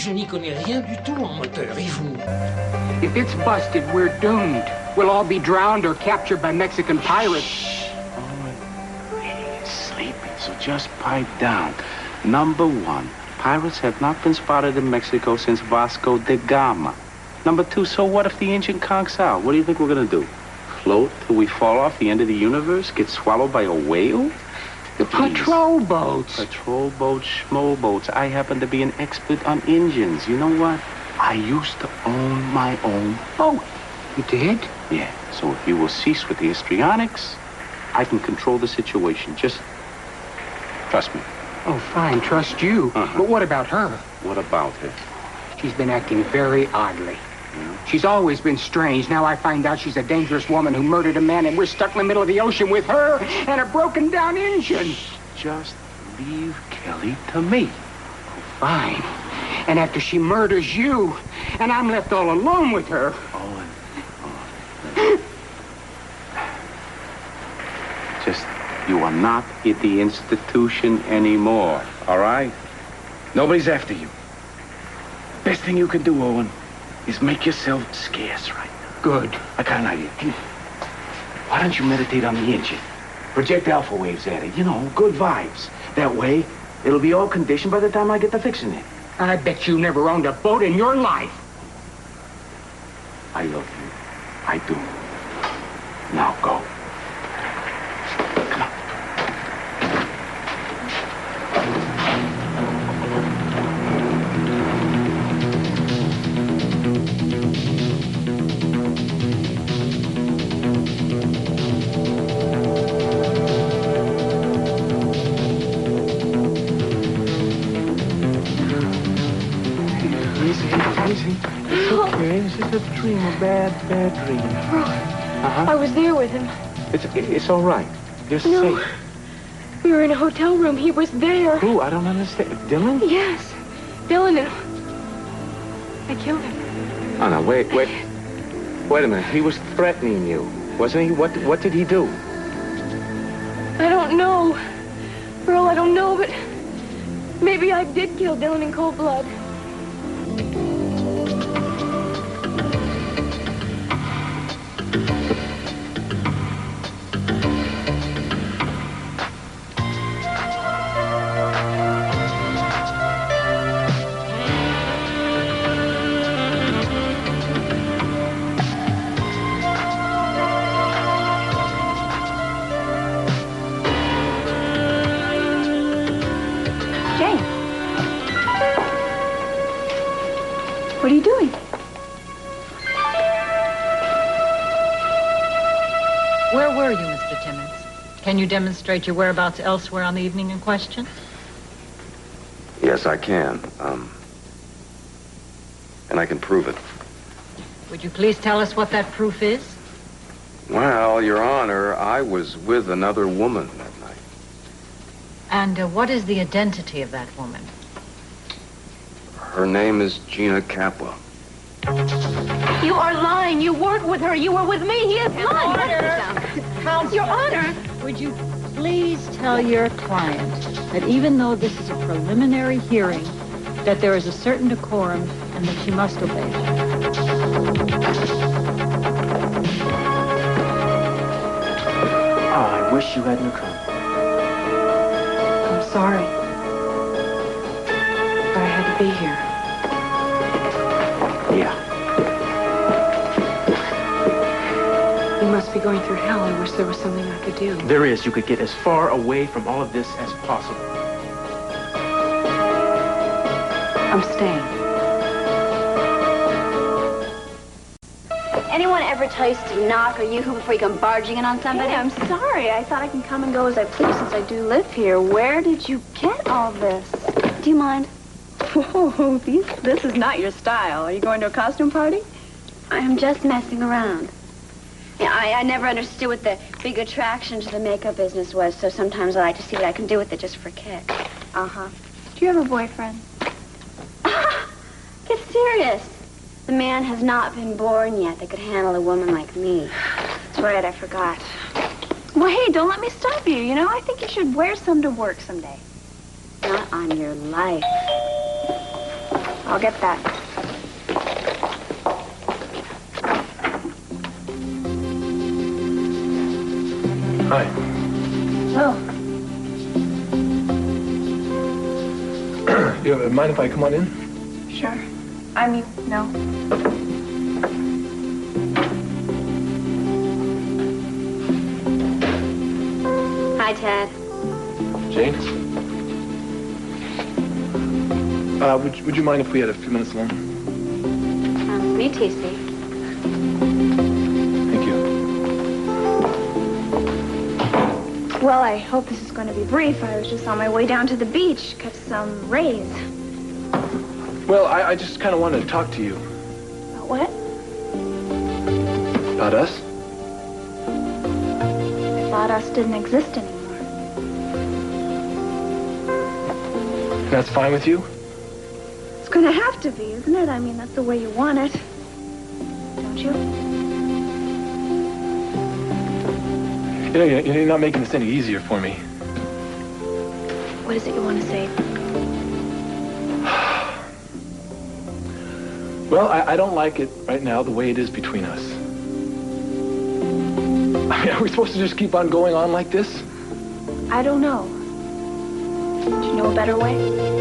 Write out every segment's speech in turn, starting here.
Je n'y connais rien du tout en moteur, et vous? If it's busted, we're doomed. We'll all be drowned or captured by Mexican pirates. Oh, he's sleepy, so just pipe down. Number one, pirates have not been spotted in Mexico since Vasco da Gama. Number two, so what if the engine conks out? What do you think we're gonna do? Float till we fall off the end of the universe? Get swallowed by a whale? The patrol boats. Patrol boats, schmo boats. I happen to be an expert on engines. You know what? I used to own my own boat. You did? Yeah, so if you will cease with the histrionics, I can control the situation. Just trust me. Oh, fine, trust you. But what about her? What about her? She's been acting very oddly. Yeah. She's always been strange. Now I find out she's a dangerous woman who murdered a man, and we're stuck in the middle of the ocean with her and a broken-down engine. Just leave Kelly to me. Oh, fine. And after she murders you, and I'm left all alone with her. Just, you are not at the institution anymore, all right? Nobody's after you. Best thing you can do, Owen, is make yourself scarce right now. Good. I got an idea. Why don't you meditate on the engine? Project alpha waves at it. You know, good vibes. That way, it'll be all conditioned by the time I get to fixing it. I bet you never owned a boat in your life. I love you. I do. Now go. Come on. Easy. It's okay. It's just a dream, a bad dream. I was there with him. It's all right. You're safe. We were in a hotel room. He was there. Who? I don't understand. Dylan? Yes. Dylan and I killed him. Oh, no, wait a minute. He was threatening you, wasn't he? What did he do? I don't know. Earl, I don't know, but maybe I did kill Dylan in cold blood. What are you doing? Where were you, Mr. Timmons? Can you demonstrate your whereabouts elsewhere on the evening in question? Yes, I can. And I can prove it. Would you please tell us what that proof is? Well, Your Honor, I was with another woman that night. And what is the identity of that woman? Her name is Gina Capua. You are lying. You weren't with her. You were with me. He is lying. Your Honor, would you please tell your client that even though this is a preliminary hearing, that there is a certain decorum and that she must obey. Oh, I wish you hadn't come. I'm sorry. But I had to be here. Yeah. You must be going through hell. I wish there was something I could do. There is. You could get as far away from all of this as possible. I'm staying. Anyone ever tell you to knock or yoo-hoo before you come barging in on somebody? Hey, I'm sorry. I thought I can come and go as I please since I do live here. Where did you get all this? Do you mind? Whoa, this is not your style. Are you going to a costume party? I'm just messing around. Yeah, I never understood what the big attraction to the makeup business was, so sometimes I like to see what I can do with it just for kicks. Uh-huh. Do you have a boyfriend? Get serious. The man has not been born yet that could handle a woman like me. That's right, I forgot. Well, hey, don't let me stop you. You know, I think you should wear some to work someday. Not on your life. I'll get that. Hi. Oh. You mind if I come on in? Sure. I mean, no. Hi, Ted. Jane? Would you mind if we had a few minutes alone? Me, TC. Thank you. Well, I hope this is going to be brief. I was just on my way down to the beach, catch some rays. Well, I just kind of wanted to talk to you. About what? About us? I thought us didn't exist anymore. That's fine with you? It's going to have to be, isn't it? I mean, that's the way you want it. Don't you? You know, you're not making this any easier for me. What is it you want to say? Well, I don't like it right now the way it is between us. I mean, are we supposed to just keep on going on like this? I don't know. Do you know a better way?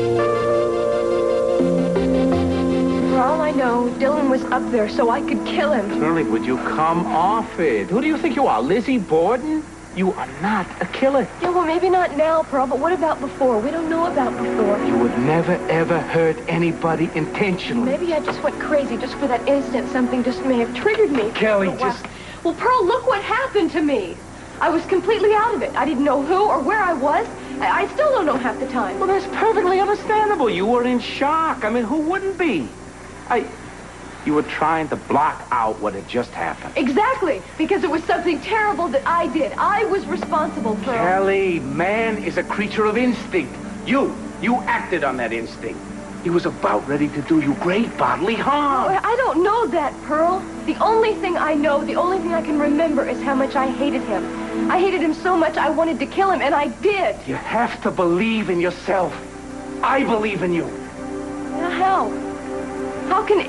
For all I know, Dylan was up there so I could kill him. Shirley, would you come off it? Who do you think you are, Lizzie Borden? You are not a killer. Yeah, well, maybe not now, Pearl, but what about before? We don't know about before. You would never, ever hurt anybody intentionally. Maybe I just went crazy just for that instant. Something just may have triggered me. Kelly, But just... Well, Pearl, look what happened to me. I was completely out of it. I didn't know who or where I was. I still don't know half the time. Well, that's perfectly understandable. You were in shock. I mean, who wouldn't be? You were trying to block out what had just happened. Exactly, because it was something terrible that I did. I was responsible, Pearl. Kelly, man is a creature of instinct. You acted on that instinct. He was about ready to do you great bodily harm. Oh, I don't know that, Pearl. The only thing I know, the only thing I can remember is how much I hated him. I hated him so much I wanted to kill him, and I did. You have to believe in yourself. I believe in you. Now, how? How can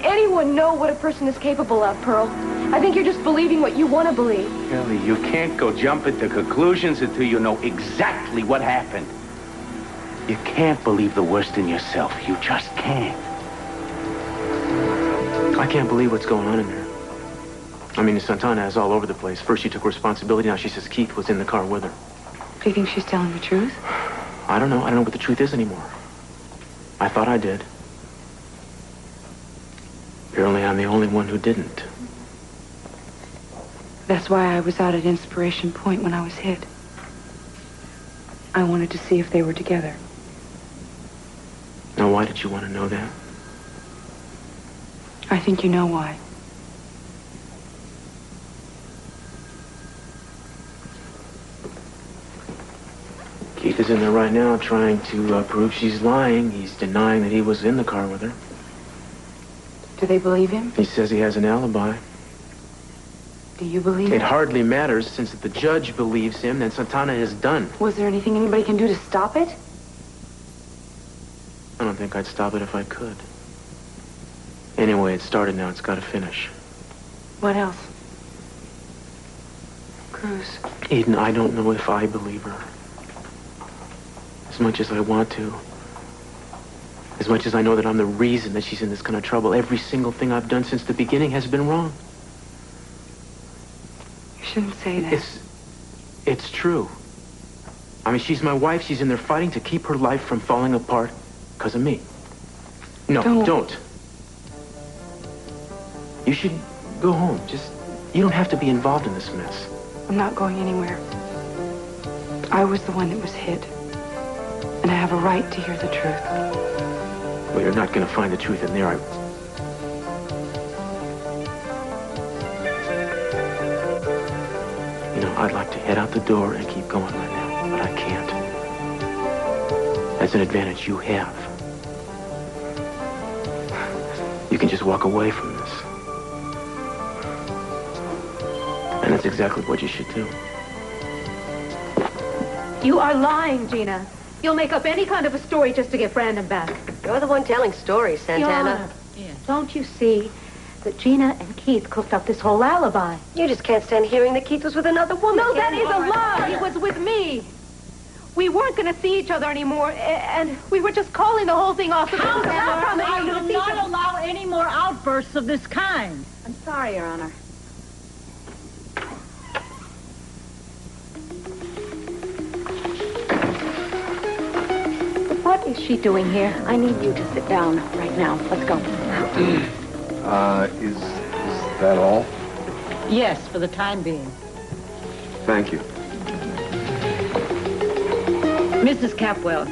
anyone know what a person is capable of, Pearl? I think you're just believing what you want to believe. Kelly, you can't go jumping to conclusions until you know exactly what happened. You can't believe the worst in yourself. You just can't. I can't believe what's going on in there. I mean, Santana is all over the place. First she took responsibility, now she says Keith was in the car with her. Do you think she's telling the truth? I don't know. I don't know what the truth is anymore. I thought I did. Apparently I'm the only one who didn't. That's why I was out at Inspiration Point when I was hit. I wanted to see if they were together. Now, why did you want to know that? I think you know why. Keith is in there right now trying to prove she's lying. He's denying that he was in the car with her. Do they believe him? He says he has an alibi. Do you believe It him? hardly matters, since if the judge believes him, then Santana is done. Was there anything anybody can do to stop it? I don't think I'd stop it if I could. Anyway, it started now. It's got to finish. What else? Cruz. Eden, I don't know if I believe her. As much as I want to. As much as I know that I'm the reason that she's in this kind of trouble. Every single thing I've done since the beginning has been wrong. You shouldn't say that. It's true. I mean, she's my wife. She's in there fighting to keep her life from falling apart because of me. No, don't. You should go home. You don't have to be involved in this mess. I'm not going anywhere. I was the one that was hit. And I have a right to hear the truth. Well, you're not going to find the truth in there. You know, I'd like to head out the door and keep going right now, but I can't. That's an advantage you have. You can just walk away from this. And that's exactly what you should do. You are lying, Gina. You'll make up any kind of a story just to get Brandon back. You're the one telling stories, Santana. Yes. Don't you see that Gina and Keith cooked up this whole alibi? You just can't stand hearing that Keith was with another woman. No, that Again. is a lie. He was with me. We weren't going to see each other anymore, and we were just calling the whole thing off. I will not allow any more outbursts of this kind. I'm sorry, Your Honor. What is she doing here? I need you to sit down right now. Let's go. Is that all? Yes, for the time being. Thank you. Mrs. Capwell,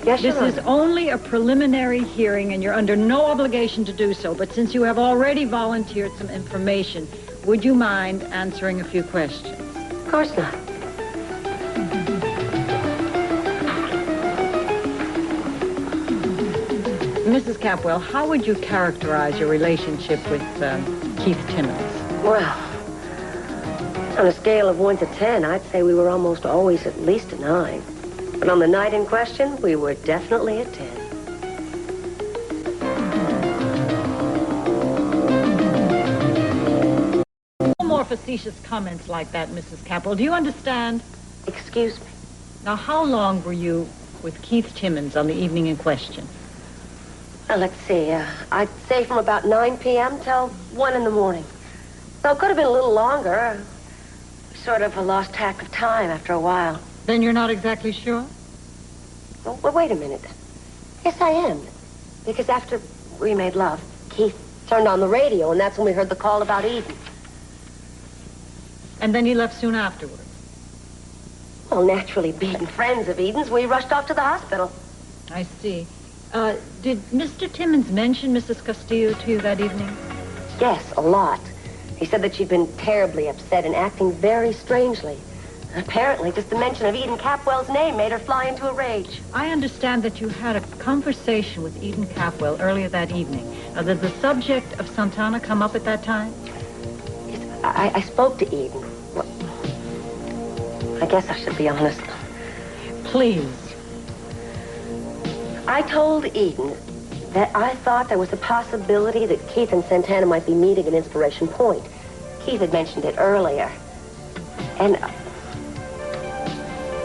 Yes, this Your is Honor. only a preliminary hearing, and you're under no obligation to do so. But since you have already volunteered some information, would you mind answering a few questions? Of course not. Mrs. Capwell, how would you characterize your relationship with Keith Timmons? Well, on a scale of 1 to 10, I'd say we were almost always at least a 9. But on the night in question, we were definitely a 10. No more facetious comments like that, Mrs. Capwell. Do you understand? Excuse me. Now, how long were you with Keith Timmons on the evening in question? Well, let's see. I'd say from about 9 p.m. till 1 in the morning. So it could have been a little longer. Sort of lost track of time after a while. Then you're not exactly sure? Well, wait a minute. Yes, I am. Because after we made love, Keith turned on the radio, and that's when we heard the call about Eden. And then he left soon afterwards? Well, naturally, being friends of Eden's, we rushed off to the hospital. I see. Did Mr. Timmons mention Mrs. Castillo to you that evening? Yes, a lot. He said that she'd been terribly upset and acting very strangely. Apparently, just the mention of Eden Capwell's name made her fly into a rage. I understand that you had a conversation with Eden Capwell earlier that evening. Now, did the subject of Santana come up at that time? Yes, I spoke to Eden. Well, I guess I should be honest. Please. I told Eden that I thought there was a possibility that Keith and Santana might be meeting at Inspiration Point. Keith had mentioned it earlier. And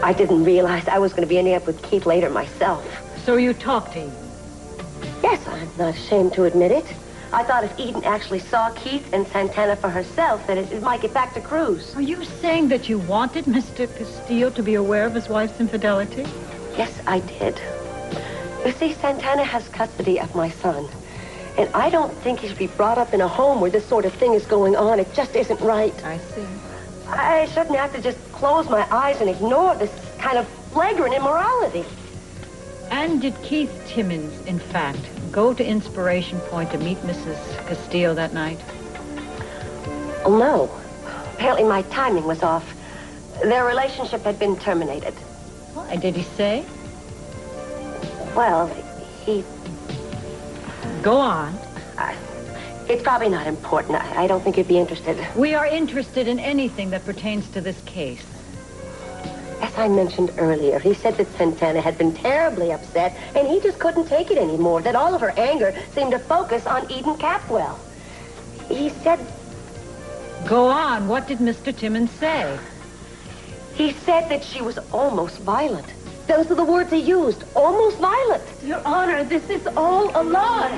I didn't realize I was going to be ending up with Keith later myself. So you talked to Eden? Yes, I'm not ashamed to admit it. I thought if Eden actually saw Keith and Santana for herself, that it might get back to Cruz. Are you saying that you wanted Mr. Castillo to be aware of his wife's infidelity? Yes, I did. You see, Santana has custody of my son. And I don't think he should be brought up in a home where this sort of thing is going on. It just isn't right. I see. I shouldn't have to just close my eyes and ignore this kind of flagrant immorality. And did Keith Timmons, in fact, go to Inspiration Point to meet Mrs. Castillo that night? Oh, no. Apparently my timing was off. Their relationship had been terminated. Why, did he say? Well, he... Go on. It's probably not important. I don't think you'd be interested. We are interested in anything that pertains to this case. As I mentioned earlier, he said that Santana had been terribly upset, and he just couldn't take it anymore, that all of her anger seemed to focus on Eden Capwell. He said... Go on. What did Mr. Timmons say? He said that she was almost violent. Those are the words he used. Almost violent. Your Honor, this is all a lie.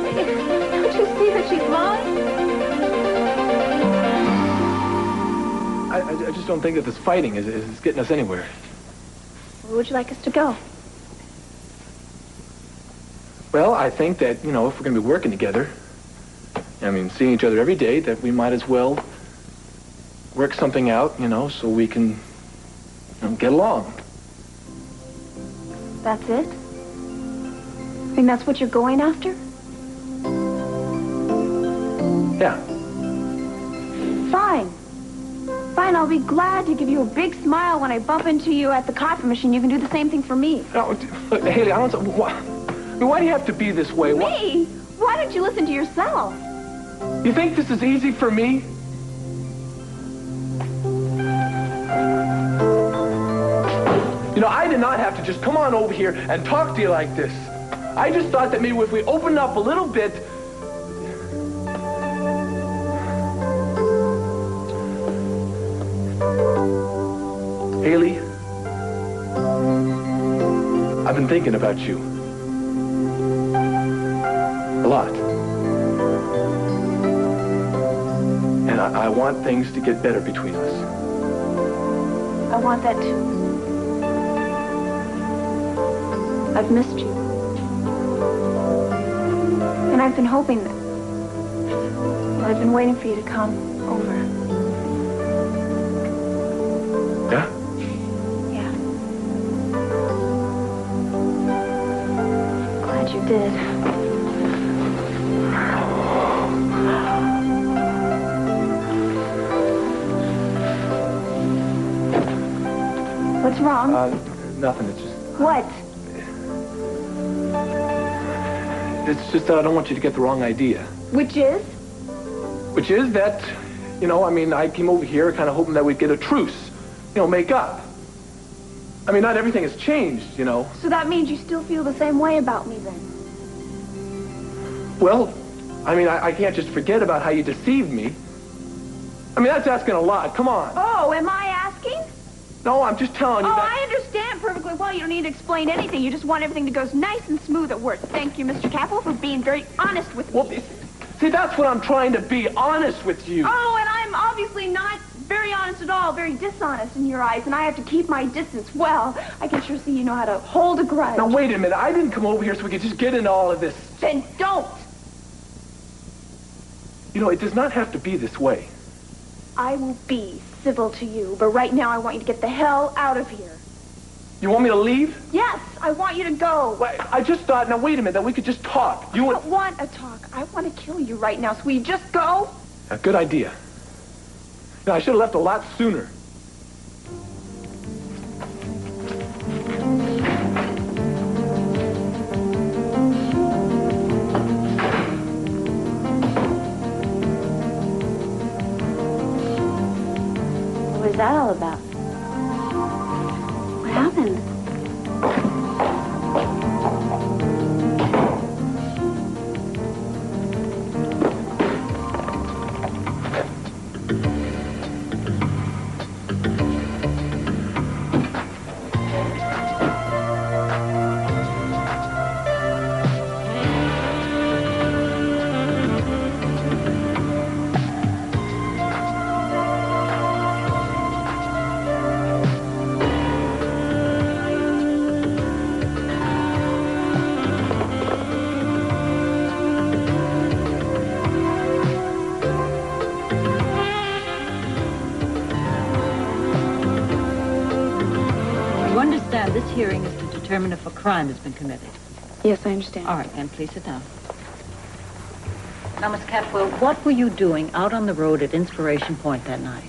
Don't you see that she's lying? I just don't think that this fighting is getting us anywhere. Where would you like us to go? Well, I think that, if we're going to be working together, seeing each other every day, that we might as well work something out, so we can get along. That's it? I mean, that's what you're going after? Yeah. Fine. Fine, I'll be glad to give you a big smile when I bump into you at the coffee machine. You can do the same thing for me. No, look, Haley, I don't... Why do you have to be this way? Me? Why don't you listen to yourself? You think this is easy for me? I did not have to just come on over here and talk to you like this. I just thought that maybe if we opened up a little bit... Haley, I've been thinking about you. A lot. And I want things to get better between us. I want that too. I've missed you. And I've been hoping that... Well, I've been waiting for you to come over. Yeah? Yeah. Glad you did. What's wrong? Nothing. It's just... What? It's just that I don't want you to get the wrong idea. Which is? Which is that, you know, I mean, I came over here kind of hoping that we'd get a truce. You know, make up. I mean, not everything has changed, you know. So that means you still feel the same way about me then? Well, I mean, I can't just forget about how you deceived me. I mean, that's asking a lot. Come on. Oh, am I asking? No, I'm just telling you that... I understand perfectly well. You don't need to explain anything. You just want everything to go nice and smooth at work. Thank you, Mr. Capwell, for being very honest with me. Well, see, that's what I'm trying to be, honest with you. Oh, and I'm obviously not very honest at all, very dishonest in your eyes, and I have to keep my distance. Well, I can sure see you know how to hold a grudge. Now, wait a minute. I didn't come over here so we could just get into all of this. Then don't. You know, it does not have to be this way. I will be civil to you, but right now I want you to get the hell out of here. You want me to leave? Yes, I want you to go. Well, I just thought, now wait a minute, that we could just talk. I don't want a talk. I want to kill you right now, so will you just go? A good idea. Now, I should have left a lot sooner. What was that all about? What happened? This hearing is to determine if a crime has been committed. Yes, I understand. All right, then please sit down. Now, Miss Capwell, what were you doing out on the road at Inspiration Point that night?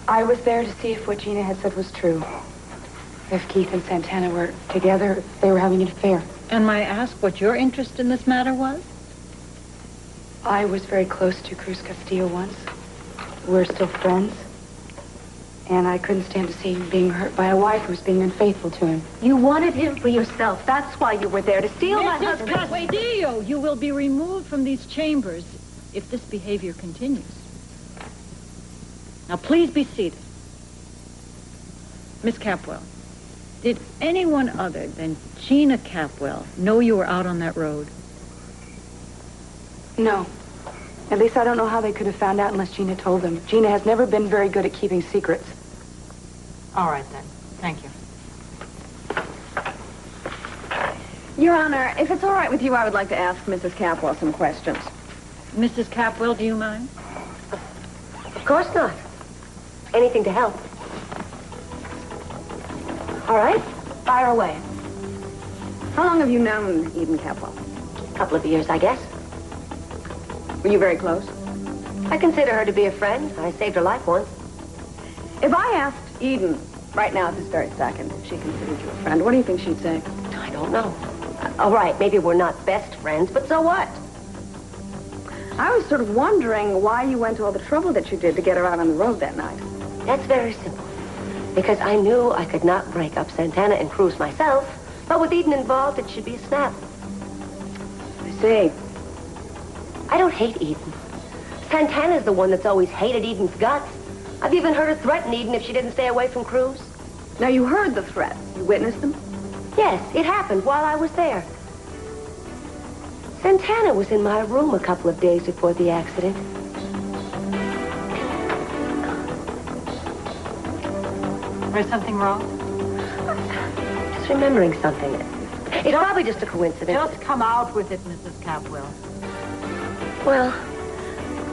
I was there to see if what Gina had said was true. If Keith and Santana were together, if they were having an affair. And may I ask what your interest in this matter was? I was very close to Cruz Castillo once. We're still friends. And I couldn't stand to see him being hurt by a wife who was being unfaithful to him. You wanted him for yourself. That's why you were there, to steal my husband. Mrs. Castillo, you will be removed from these chambers if this behavior continues. Now, please be seated. Miss Capwell, did anyone other than Gina Capwell know you were out on that road? No. At least I don't know how they could have found out unless Gina told them. Gina has never been very good at keeping secrets. All right, then. Thank you. Your Honor, if it's all right with you, I would like to ask Mrs. Capwell some questions. Mrs. Capwell, do you mind? Of course not. Anything to help. All right, fire away. How long have you known Eden Capwell? A couple of years, I guess. Were you very close? I consider her to be a friend. I saved her life once. If I asked Eden right now at this very second if she considered you a friend, what do you think she'd say? I don't know. All right, maybe we're not best friends, but so what? I was sort of wondering why you went to all the trouble that you did to get her out on the road that night. That's very simple. Because I knew I could not break up Santana and Cruz myself, but with Eden involved, it should be a snap. say? I don't hate Eden. Santana's the one that's always hated Eden's guts. I've even heard her threaten Eden if she didn't stay away from Cruz. Now, you heard the threats. You witnessed them? Yes, it happened while I was there. Santana was in my room a couple of days before the accident. There's something wrong? Just remembering something. It's probably just a coincidence. Just come out with it, Mrs. Capwell. Well,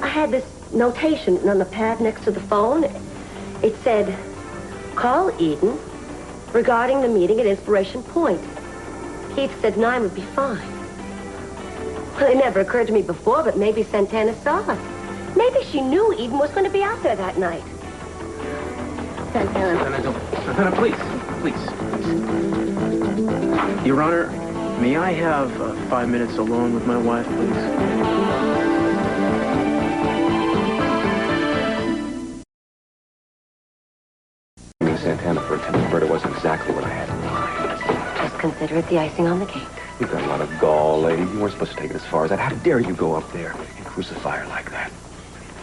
I had this notation on the pad next to the phone. It said, call Eden regarding the meeting at Inspiration Point. Keith said 9 would be fine. Well, it never occurred to me before, but maybe Santana saw it. Maybe she knew Eden was going to be out there that night. Santana. Santana, please. Your Honor, may I have 5 minutes alone with my wife, please? Santana for attempted murder wasn't exactly what I had in mind. Just consider it the icing on the cake. You've got a lot of gall, lady. You weren't supposed to take it as far as that. How dare you go up there and crucify her like that?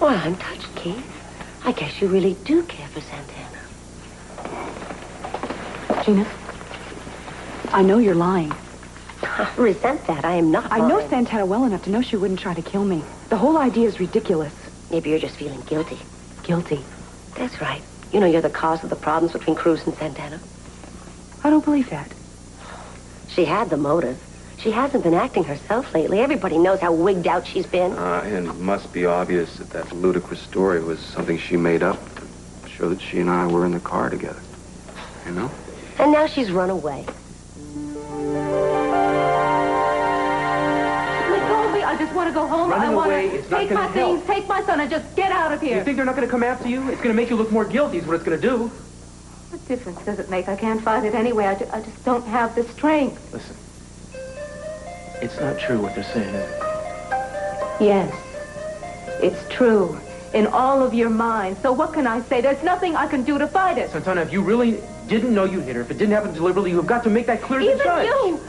Well, I'm touched, Keith. I guess you really do care for Santana. Gina, I know you're lying. I resent that. I am not I know lying. Santana well enough to know she wouldn't try to kill me. The whole idea is ridiculous. Maybe you're just feeling guilty. Guilty. That's right. You know you're the cause of the problems between Cruz and Santana. I don't believe that. She had the motive. She hasn't been acting herself lately. Everybody knows how wigged out she's been. And it must be obvious that that ludicrous story was something she made up to show that she and I were in the car together. You know? And now she's run away. Let go of me. I just want to go home. Running I want away to is not take gonna my things, help. take my son, and just get out of here. You think they're not going to come after you? It's going to make you look more guilty is what it's going to do. What difference does it make? I can't fight it anyway. I just don't have the strength. Listen, it's not true what they're saying, is it? Yes, it's true. In all of your mind. So what can I say? There's nothing I can do to fight it. Santana, if you really didn't know you hit her, if it didn't happen deliberately, you've got to make that clear to the Even judge.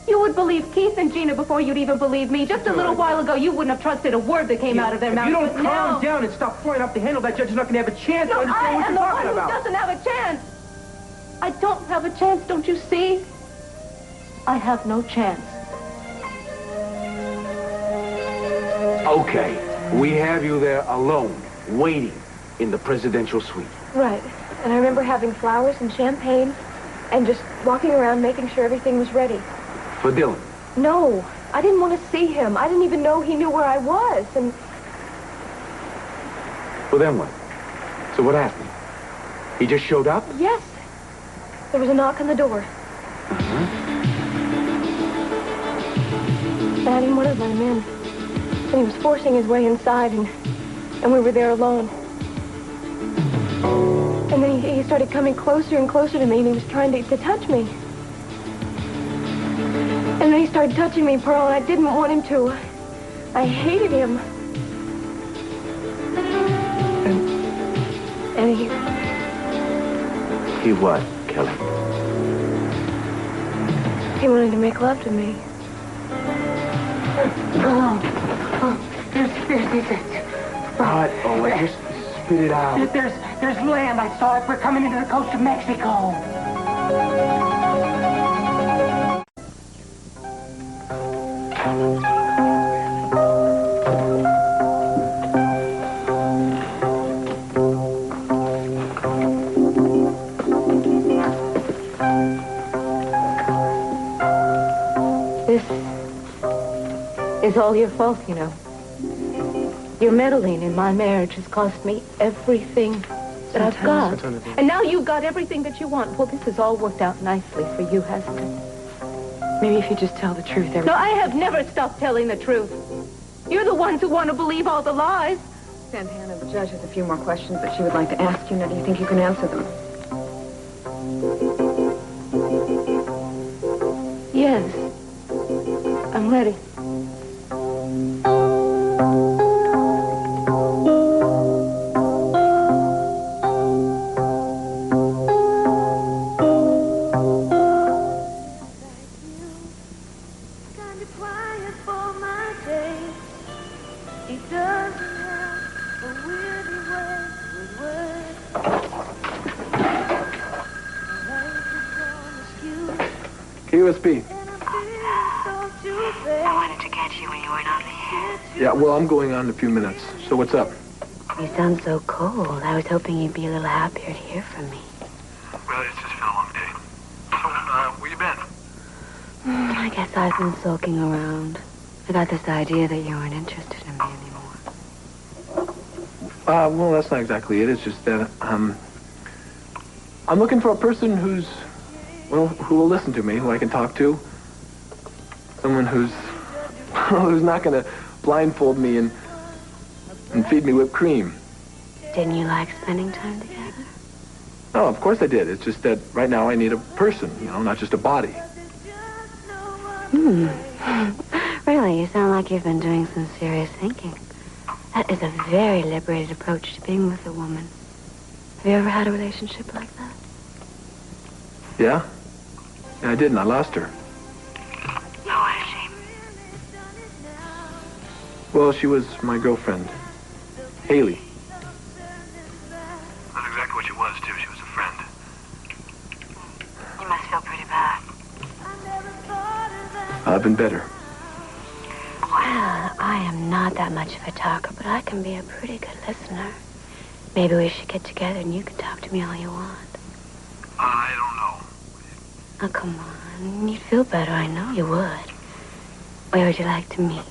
you would believe Keith and Gina before you'd even believe me. Just a little while ago, you wouldn't have trusted a word that came out of their mouths. If you don't But calm now... down and stop flying off the handle, that judge is not going to have a chance to understand I what am you're the talking one about. who doesn't have a chance. I don't have a chance, don't you see? I have no chance. Okay, we have you there alone, waiting in the presidential suite. Right. And I remember having flowers and champagne and just walking around making sure everything was ready. For Dylan. No, I didn't want to see him. I didn't even know he knew where I was. And Well, then what? So what happened? He just showed up? yes, there was a knock on the door. And I didn't want to let him in. And he was forcing his way inside, and we were there alone. And then he started coming closer and closer to me, and he was trying to touch me. And then he started touching me, Pearl, and I didn't want him to. I hated him. And He what, Kelly? he wanted to make love to me. What? Oh, wait, just spit it out. There's land. I saw it. We're coming into the coast of Mexico. This is all your fault, you know. Your meddling in my marriage has cost me everything that I've got. And now you've got everything that you want. Well, this has all worked out nicely for you, hasn't it? Maybe if you just tell the truth, No, I have never stopped telling the truth. You're the ones who want to believe all the lies. Santana, the judge has a few more questions that she would like to ask you. Now, do you think you can answer them? Yes. I'm ready. Kinda quiet for Key West B. I wanted to catch you when you weren't on the air. Yeah, well, I'm going on in a few minutes. So what's up? You sound so cold. I was hoping you'd be a little happier to hear from me. Well, it's just been a long day. So, where you been? I guess I've been sulking around. I got this idea that you weren't interested in me anymore. Well, that's not exactly it. It's just that, I'm looking for a person who's, well, who will listen to me, who I can talk to. Someone who's not going to blindfold me and feed me whipped cream. Didn't you like spending time together? No, of course I did. It's just that right now I need a person, not just a body. Really, you sound like you've been doing some serious thinking. That is a very liberated approach to being with a woman. Have you ever had a relationship like that? Yeah? Yeah, I did, and I lost her. Who is she? Well, she was my girlfriend, Haley. That's exactly what she was, too. She was a friend. You must feel pretty bad. I've been better. Well, I am not that much of a talker, but I can be a pretty good listener. Maybe we should get together and you can talk to me all you want. I don't know. Oh, come on. You'd feel better, I know you would. Where would you like to meet?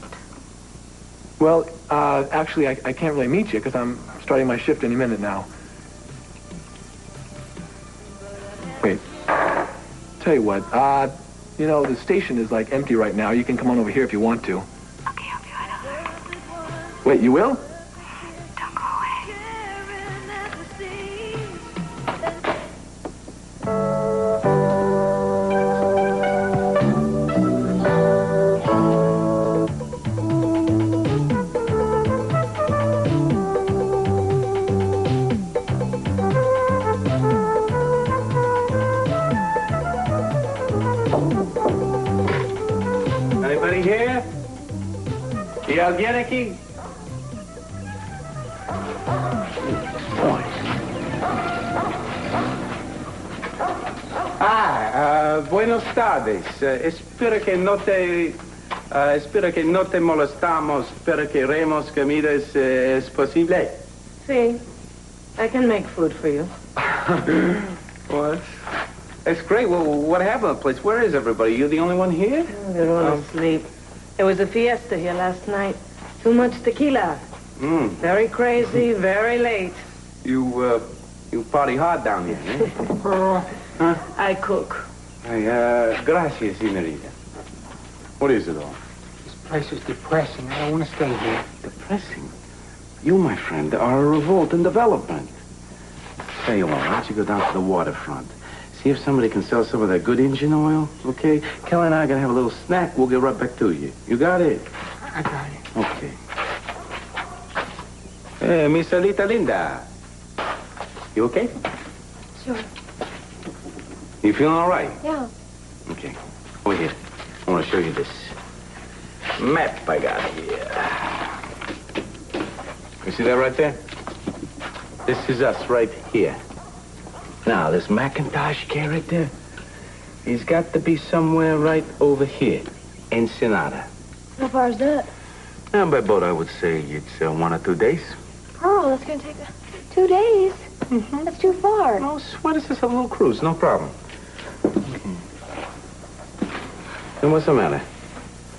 Well, actually, I can't really meet you because I'm starting my shift any minute now. Wait. Tell you what, the station is, empty right now. You can come on over here if you want to. Okay, I'll be right over. Wait, you will? Don't go away. Anybody here? The Algeniki? Buenos tardes. Espero que no te molestamos, pero queremos comidas, ¿es posible? Sí. I can make food for you. What? That's great. Well, what happened to the place? Where is everybody? You're the only one here? They're all asleep. There was a fiesta here last night. Too much tequila. Very crazy, very late. You party hard down here, eh? Huh? I cook. Hey, gracias, señorita. What is it all? This place is depressing. I don't want to stay here. Depressing? You, my friend, are a revolt in development. Tell you what, why don't you go down to the waterfront? See if somebody can sell some of that good engine oil, okay? Kelly and I are going to have a little snack. We'll get right back to you. You got it? I got it. Okay. Hey, Miss Alita Linda. You okay? Sure. You feeling all right? Yeah. Okay. Over here. I want to show you this map I got here. You see that right there? This is us right here. Now, this McIntosh character, he's got to be somewhere right over here, Ensenada. How far is that? And by boat, I would say it's 1 or 2 days. Pearl, that's going to take 2 days. That's too far. No sweat, it's just a little cruise, no problem. And what's the matter?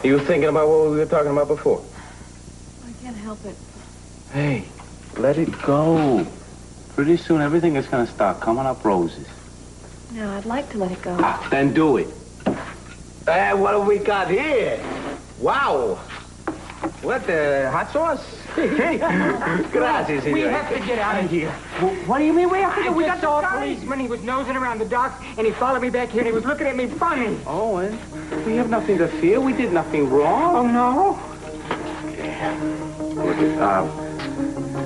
You thinking about what we were talking about before? I can't help it. Hey, let it go. Pretty soon, everything is going to start coming up roses. No, I'd like to let it go. Then do it. Hey, what have we got here? Wow. What, hot sauce? Gracias, We have to get out of here. What do you mean we have to get? We got saw a policeman. He was nosing around the docks, and he followed me back here, and he was looking at me funny. Oh, and we have nothing to fear. We did nothing wrong. Oh, no? Look,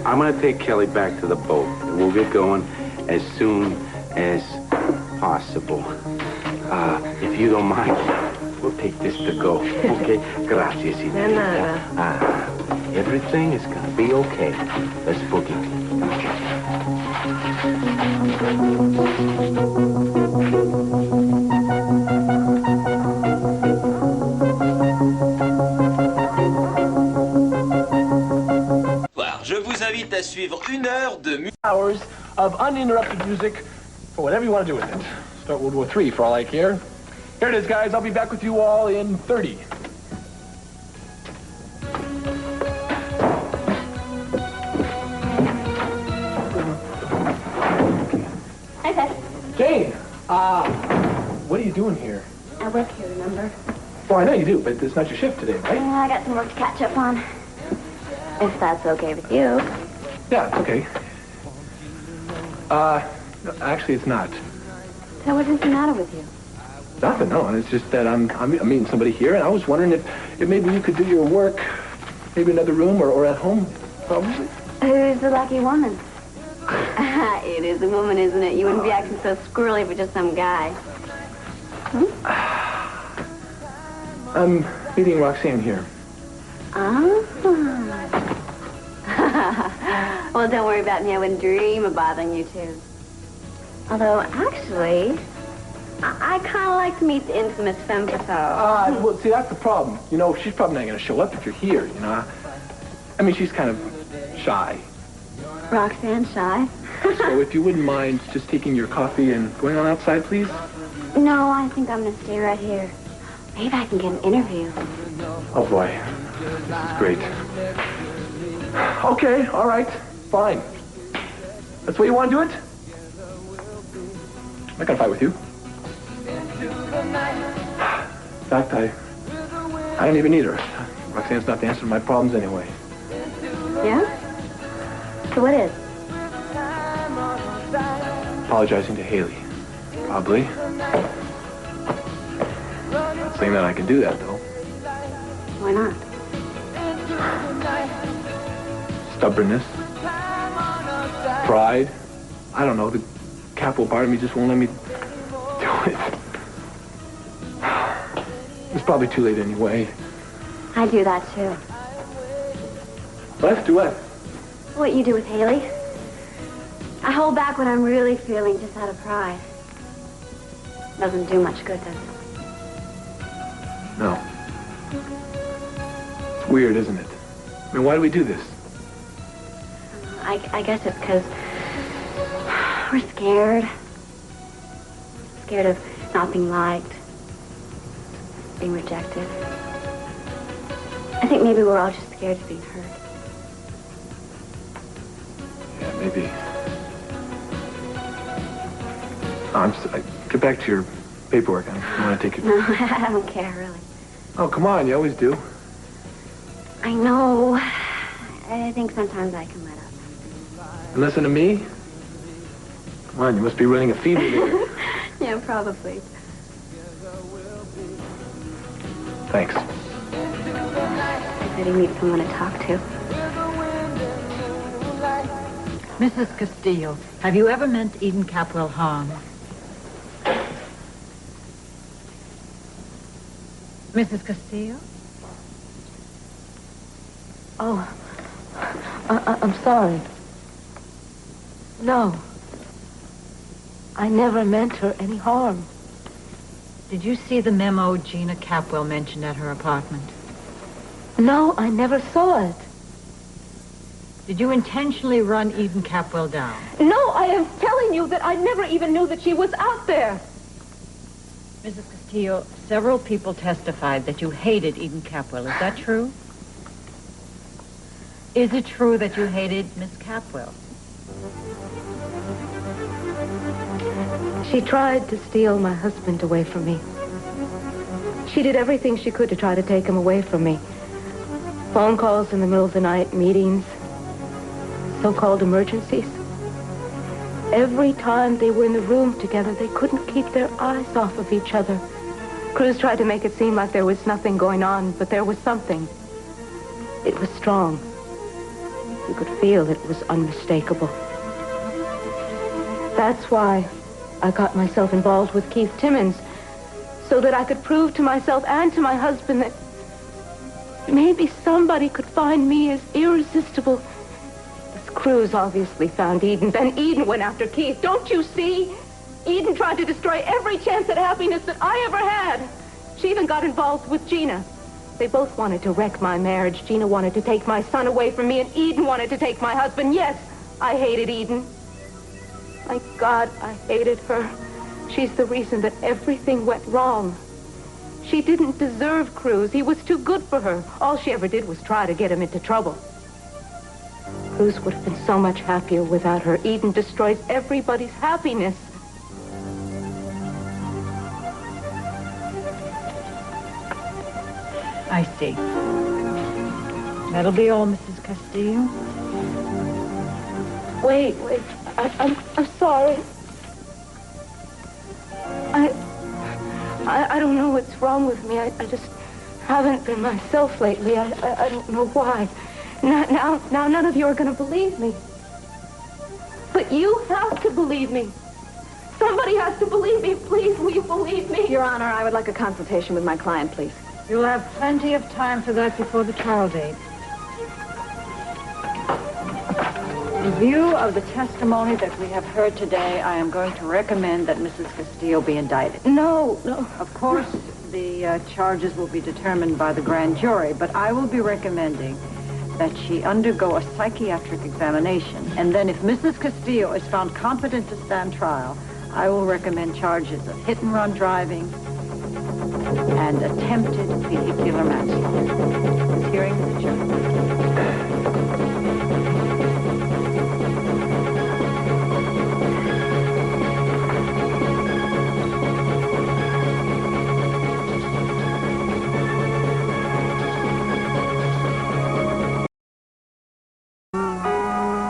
I'm going to take Kelly back to the boat. We'll get going as soon as possible. If you don't mind, we'll take this to go. Okay? Gracias, señorita. Everything is going to be okay. Let's boogie. Okay. va suivre 1 heure de musique. Hours of uninterrupted music for whatever you want to do with it. Start World War III for all I care. Here it is, guys. I'll be back with you all in 30. Hi, Ted. Jane! What are you doing here? I work here, remember? Well, I know you do, but it's not your shift today, right? I got some work to catch up on. If that's okay with you. Yeah, it's okay. No, actually, it's not. So what is the matter with you? Nothing, no. It's just that I'm meeting somebody here, and I was wondering if maybe you could do your work, maybe in another room or at home, probably. Who's the lucky woman? It is a woman, isn't it? You wouldn't be acting so squirrely for just some guy. I'm meeting Roxanne here. Oh. Well, don't worry about me. I wouldn't dream of bothering you two. Although, actually, I kind of like to meet the infamous femme fatale. Well, see, that's the problem. You know, she's probably not going to show up if you're here, you know. I mean, she's kind of shy. Roxanne shy? So if you wouldn't mind just taking your coffee and going on outside, please? No, I think I'm going to stay right here. Maybe I can get an interview. Oh, boy. This is great. Okay, all right. Fine. That's the way you want to do it? I'm not going to fight with you. In fact, I don't even need her. Roxanne's not the answer to my problems anyway. Yeah? So what is? Apologizing to Haley. Probably. Not saying that I can do that, though. Why not? Stubbornness. Pride. I don't know. The capital part of me just won't let me do it. It's probably too late anyway. I do that, too. What? Do what? What you do with Haley. I hold back what I'm really feeling just out of pride. Doesn't do much good, does it? No. It's weird, isn't it? I mean, why do we do this? I guess it's because we're scared. Scared of not being liked. Being rejected. I think maybe we're all just scared of being hurt. Yeah, maybe. Get back to your paperwork. I want to take it. No, I don't care, really. Oh, come on. You always do. I know. I think sometimes I can let up. And listen to me? Come on, you must be running a fever there. Yeah, probably. Thanks. I said he needs someone to talk to. Mrs. Castillo, have you ever meant Eden Capwell harm? Mrs. Castillo? Oh, I'm sorry. No. I never meant her any harm. Did you see the memo Gina Capwell mentioned at her apartment? No, I never saw it. Did you intentionally run Eden Capwell down? No, I am telling you that I never even knew that she was out there. Mrs. Castillo, several people testified that you hated Eden Capwell. Is that true? Is it true that you hated Miss Capwell? She tried to steal my husband away from me. She did everything she could to try to take him away from me. Phone calls in the middle of the night, meetings, so-called emergencies. Every time they were in the room together, they couldn't keep their eyes off of each other. Cruz tried to make it seem like there was nothing going on, but there was something. It was strong. You could feel it was unmistakable. That's why I got myself involved with Keith Timmons, so that I could prove to myself and to my husband that maybe somebody could find me as irresistible as Cruz obviously found Eden. Then Eden went after Keith. Don't you see? Eden tried to destroy every chance at happiness that I ever had. She even got involved with Gina. They both wanted to wreck my marriage. Gina wanted to take my son away from me, and Eden wanted to take my husband. Yes, I hated Eden. Thank God I hated her. She's the reason that everything went wrong. She didn't deserve Cruz. He was too good for her. All she ever did was try to get him into trouble. Cruz would have been so much happier without her. Eden destroys everybody's happiness. I see. That'll be all, Mrs. Castillo. Wait. I'm sorry. I don't know what's wrong with me. I just haven't been myself lately. I don't know why. Now none of you are going to believe me. But you have to believe me. Somebody has to believe me. Please, will you believe me? Your Honor, I would like a consultation with my client, please. You'll have plenty of time for that before the trial date. In view of the testimony that we have heard today, I am going to recommend that Mrs. Castillo be indicted. No. Of course, the charges will be determined by the grand jury, but I will be recommending that she undergo a psychiatric examination. And then if Mrs. Castillo is found competent to stand trial, I will recommend charges of hit-and-run driving and attempted vehicular manslaughter. This hearing is adjourned.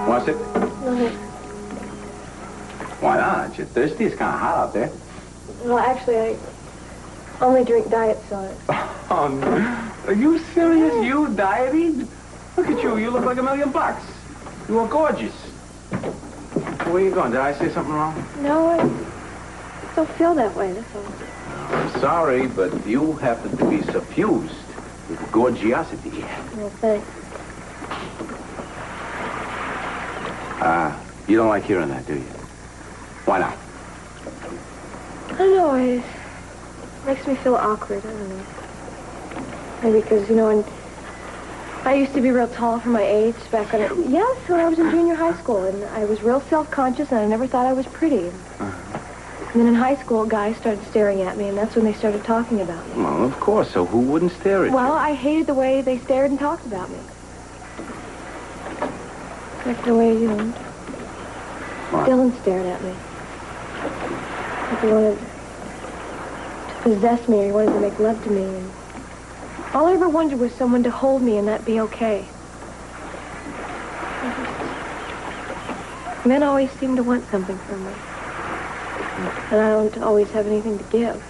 Want it? Why not? You're thirsty? It's kind of hot out there. Well, actually, I only drink diet soda. Oh, no. Are you serious? You dieting? Look at you. You look like $1 million. You are gorgeous. Where are you going? Did I say something wrong? No, I don't feel that way, that's all. I'm sorry, but you happen to be suffused with gorgiosity. Well, thanks. You don't like hearing that, do you? Why not? I don't know, it makes me feel awkward, I don't know. Maybe because, and I used to be real tall for my age back when when I was in junior high school, and I was real self-conscious, and I never thought I was pretty. And then in high school, guys started staring at me, and that's when they started talking about me. Well, of course, so who wouldn't stare at you? Well, I hated the way they stared and talked about me. Like the way, What? Dylan stared at me. Like he wanted to possess me, or he wanted to make love to me. And all I ever wanted was someone to hold me and that be okay. Men always seem to want something from me. And I don't always have anything to give.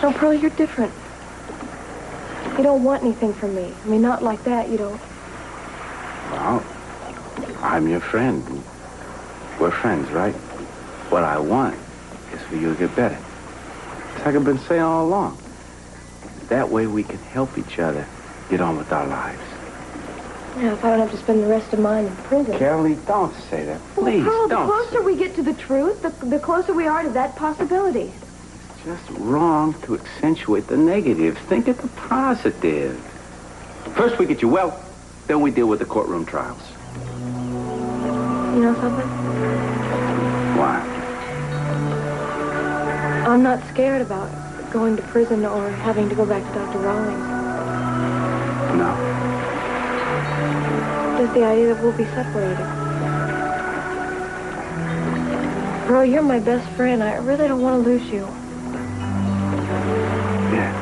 No, Pearl, you're different. You don't want anything from me. I mean, not like that, you don't. Well, I'm your friend. We're friends, right? What I want is for you to get better. It's like I've been saying all along. That way we can help each other get on with our lives. Yeah, if I don't have to spend the rest of mine in prison. Kelly, don't say that. Please, well, Pearl, don't. The closer we get to the truth, the closer we are to that possibility. It's just wrong to accentuate the negative. Think of the positive. First we get you well, then we deal with the courtroom trials. You know something? Why? I'm not scared about going to prison or having to go back to Dr. Rawlings. No. Just the idea that we'll be separated. Bro, you're my best friend. I really don't want to lose you. Yeah.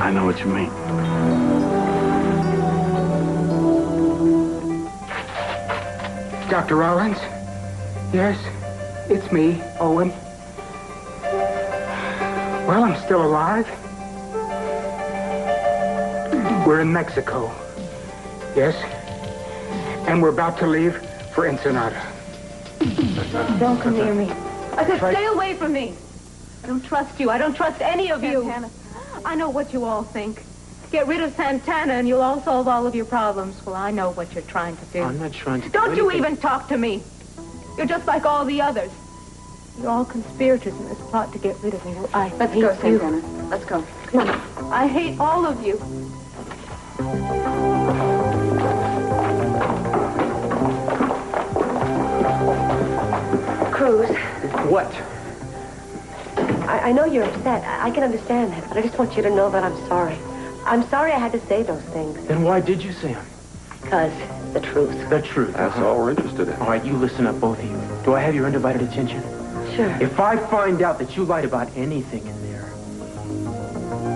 I know what you mean. Dr. Rawlings? Yes, it's me, Owen. Well, I'm still alive. We're in Mexico. Yes? And we're about to leave for Ensenada. Don't come near me. I said stay away from me. I don't trust you. I don't trust any of you. Santana. I know what you all think. Get rid of Santana and you'll all solve all of your problems. Well, I know what you're trying to do. I'm not trying to do Don't you anything. even talk to me. You're just like all the others. You're all conspirators in this plot to get rid of me. Well, Let's go, Santana. Let's go. Come on. I hate all of you. Cruz, What? I know you're upset. I can understand that, but I just want you to know that I'm sorry. I'm sorry I had to say those things. Then why did you say them? Because the truth. The truth. That's all we're interested in. All right, you listen up, both of you. Do I have your undivided attention? Sure. If I find out that you lied about anything in there,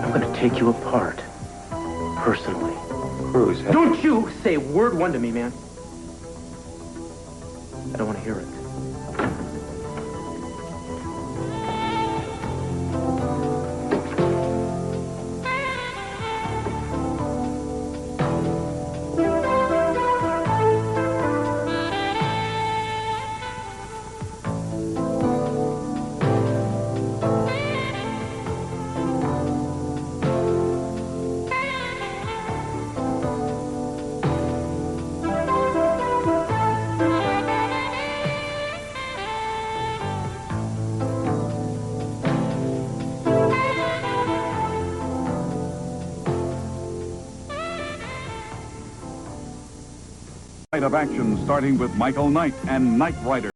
I'm going to take you apart. Personally. Cruz, Don't you say word one to me, man. I don't want to hear it. Of action starting with Michael Knight and Knight Rider.